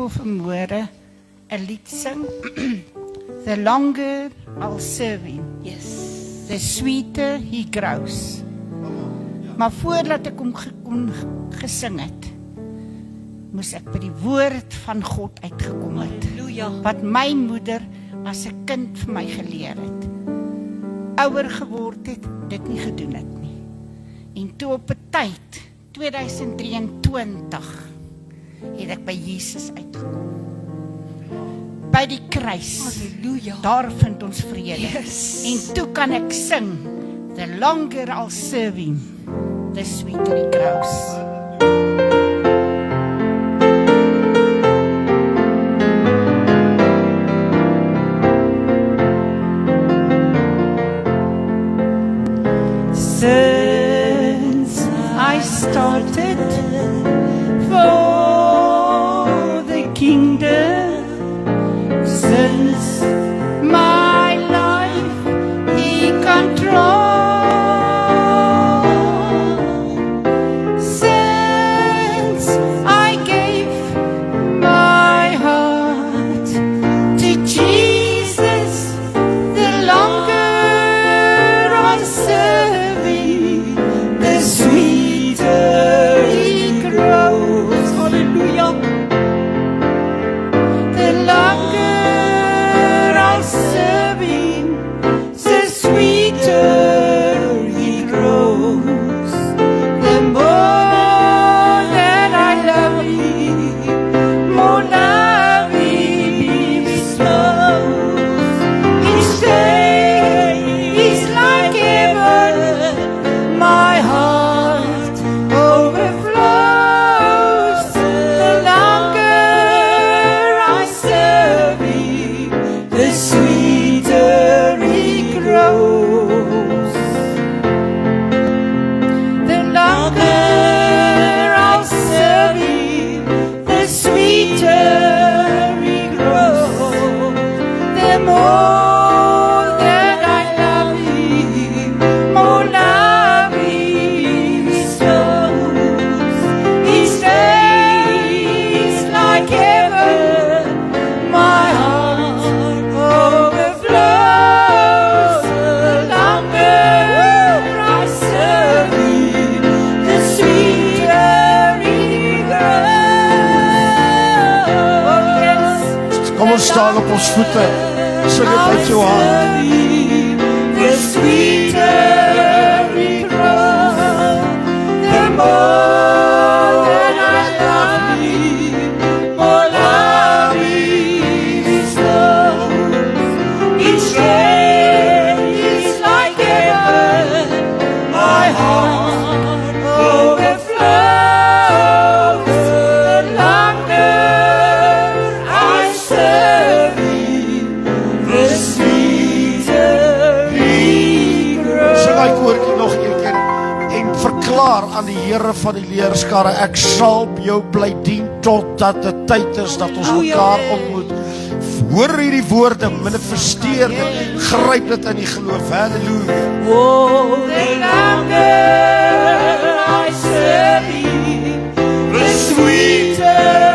wil vanmôre 'n lied sing. The longer I'll serve him, Yes. the sweeter he grows. Maar voordat ek hom gesing het, moes ek by die woord van God uitgekom het. Halleluja. Wat my moeder as 'n kind vir my geleer het. Ouer geword het, dit nie gedoen het nie. En toe op 'n tyd, 2023, het ek by Jesus uitgekom. By die kruis. Halleluja. Daar vind ons vrede. Yes. En toe kan ek sing, the longer I'll serve him, the sweeter he grows. Since I started for the kingdom, since my life he controls, since I gave my heart to Jesus, the longer I serve him, the sweeter he grows. Hallelujah. The longer I'll serve him, the sweeter he grows. The more that I love him, more love he bestows. Each day is like heaven, my heart overflows. The longer I serve him, the sweeter he grows. The longer I'll serve him, the sweeter he grows. The more that I love him, more love he bestows. Each day is like heaven, my heart overflows. The longer I serve him, the sweeter he grows. Kom ons staan op ons voete. Sing dit uit jou hart. The sweeter he grows, the more that I love him, more love he bestows. Each day is like heaven, my heart overflows. The longer I serve him, the sweeter he grows. Sing hy koortjie nog een keer en verklaar aan die Here van die leerskare, ek sal jou bly dien totdat dit tyd is dat ons mekaar ontmoet. Hoor hierdie woorde, manifesteer dit, gryp dit in die geloof. Halleluja. Oh, the longer I serve him, the sweeter